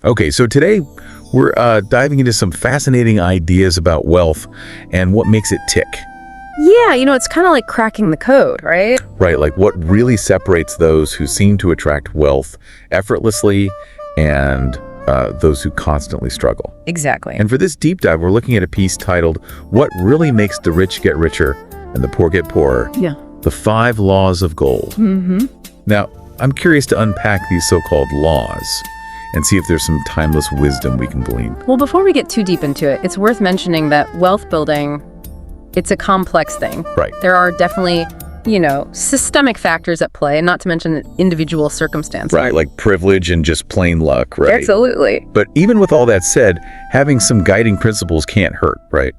Okay, so today we're diving into some fascinating ideas about wealth and what makes it tick. Yeah, it's kind of like cracking the code, right? Right, like what really separates those who seem to attract wealth effortlessly and those who constantly struggle. Exactly. And for this deep dive, we're looking at a piece titled, What Really Makes the Rich Get Richer and the Poor Get Poorer? Yeah. The 5 Laws of Gold. Mm-hmm. Now, I'm curious to unpack these so-called laws and see if there's some timeless wisdom we can glean. Well, before we get too deep into it, it's worth mentioning that wealth building, it's a complex thing. Right. There are definitely, systemic factors at play, and not to mention individual circumstances. Right, like privilege and just plain luck, right? Absolutely. But even with all that said, having some guiding principles can't hurt, right?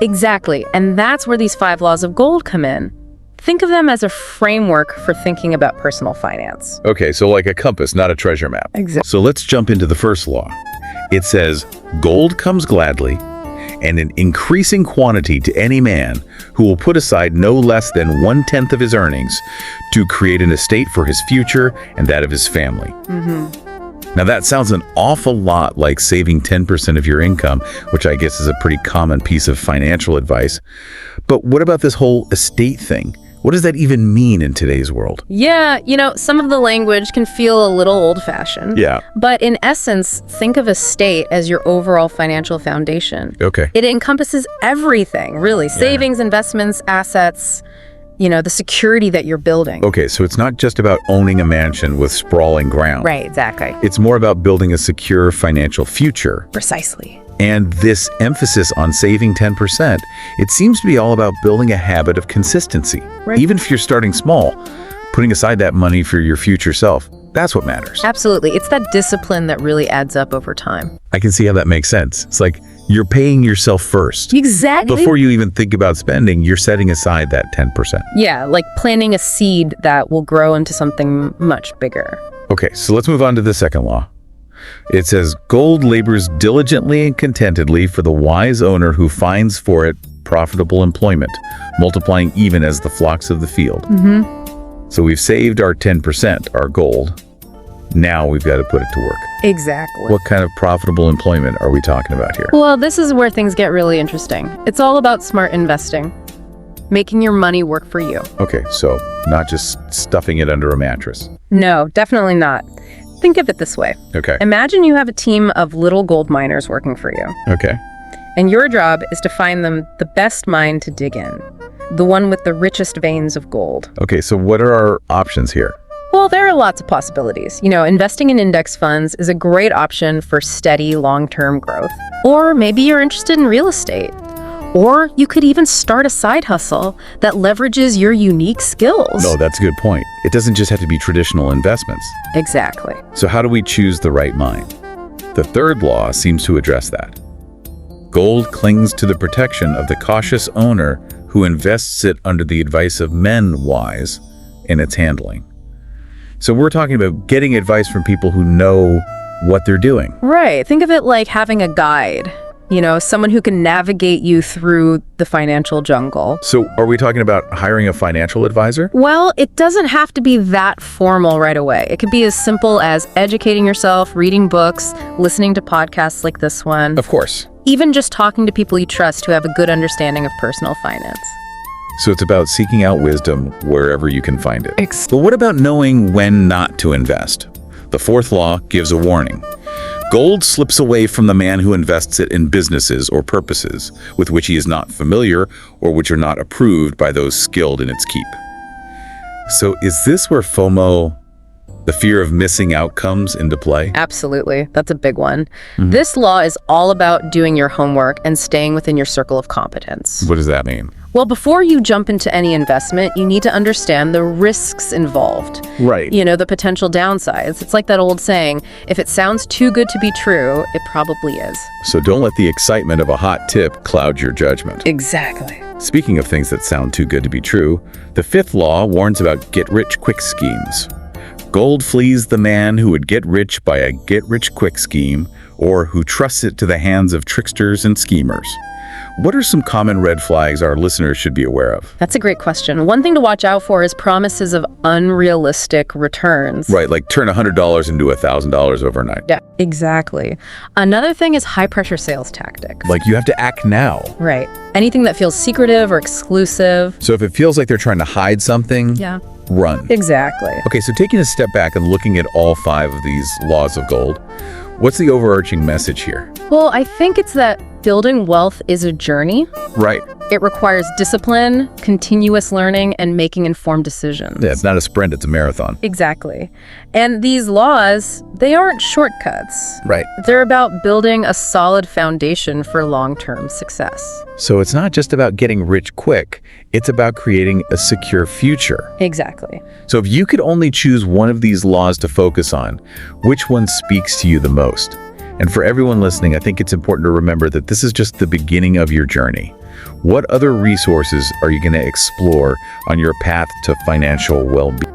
Exactly. And that's where these 5 laws of gold come in. Think of them as a framework for thinking about personal finance. Okay, so like a compass, not a treasure map. Exactly. So let's jump into the first law. It says, gold comes gladly and in increasing quantity to any man who will put aside no less than 1/10 of his earnings to create an estate for his future and that of his family. Mm-hmm. Now that sounds an awful lot like saving 10% of your income, which I guess is a pretty common piece of financial advice. But what about this whole estate thing? What does that even mean in today's world? Yeah, some of the language can feel a little old-fashioned. Yeah. But in essence, think of estate as your overall financial foundation. Okay. It encompasses everything, really. Savings, investments, assets, the security that you're building. Okay, so it's not just about owning a mansion with sprawling ground. Right, exactly. It's more about building a secure financial future. Precisely. And this emphasis on saving 10%, it seems to be all about building a habit of consistency. Right. Even if you're starting small, putting aside that money for your future self, that's what matters. Absolutely. It's that discipline that really adds up over time. I can see how that makes sense. It's like you're paying yourself first. Exactly. Before you even think about spending, you're setting aside that 10%. Yeah, like planting a seed that will grow into something much bigger. Okay, so let's move on to the second law. It says, gold labors diligently and contentedly for the wise owner who finds for it profitable employment, multiplying even as the flocks of the field. Mm-hmm. So we've saved our 10%, our gold. Now we've got to put it to work. Exactly. What kind of profitable employment are we talking about here? Well, this is where things get really interesting. It's all about smart investing, making your money work for you. Okay, so not just stuffing it under a mattress. No, definitely not. Think of it this way. Okay. Imagine you have a team of little gold miners working for you. Okay. And your job is to find them the best mine to dig in, the one with the richest veins of gold. Okay, so what are our options here? Well, there are lots of possibilities. Investing in index funds is a great option for steady, long-term growth. Or maybe you're interested in real estate. Or you could even start a side hustle that leverages your unique skills. No, that's a good point. It doesn't just have to be traditional investments. Exactly. So how do we choose the right mine? The third law seems to address that. Gold clings to the protection of the cautious owner who invests it under the advice of men wise in its handling. So we're talking about getting advice from people who know what they're doing. Right. Think of it like having a guide. Someone who can navigate you through the financial jungle. So are we talking about hiring a financial advisor? Well, it doesn't have to be that formal right away. It could be as simple as educating yourself, reading books, listening to podcasts like this one. Of course. Even just talking to people you trust who have a good understanding of personal finance. So it's about seeking out wisdom wherever you can find it. But what about knowing when not to invest? The fourth law gives a warning. Gold slips away from the man who invests it in businesses or purposes with which he is not familiar or which are not approved by those skilled in its keep. So is this where FOMO, the fear of missing out, comes into play? Absolutely. That's a big one. This law is all about doing your homework and staying within your circle of competence. What does that mean? Well, before you jump into any investment, you need to understand the risks involved. Right. The potential downsides. It's like that old saying, if it sounds too good to be true, it probably is. So don't let the excitement of a hot tip cloud your judgment. Exactly. Speaking of things that sound too good to be true, the fifth law warns about get-rich-quick schemes. Gold flees the man who would get rich by a get-rich-quick scheme, or who trusts it to the hands of tricksters and schemers. What are some common red flags our listeners should be aware of? That's a great question. One thing to watch out for is promises of unrealistic returns. Right, like turn $100 into $1,000 overnight. Yeah, exactly. Another thing is high-pressure sales tactics. Like you have to act now. Right. Anything that feels secretive or exclusive. So if it feels like they're trying to hide something, Yeah. run. Exactly. Okay, so taking a step back and looking at all 5 of these laws of gold, what's the overarching message here? Well, I think it's that building wealth is a journey. Right. It requires discipline, continuous learning, and making informed decisions. Yeah, it's not a sprint, it's a marathon. Exactly. And these laws, they aren't shortcuts. Right. They're about building a solid foundation for long-term success. So it's not just about getting rich quick, it's about creating a secure future. Exactly. So if you could only choose one of these laws to focus on, which one speaks to you the most? And for everyone listening, I think it's important to remember that this is just the beginning of your journey. What other resources are you going to explore on your path to financial well-being?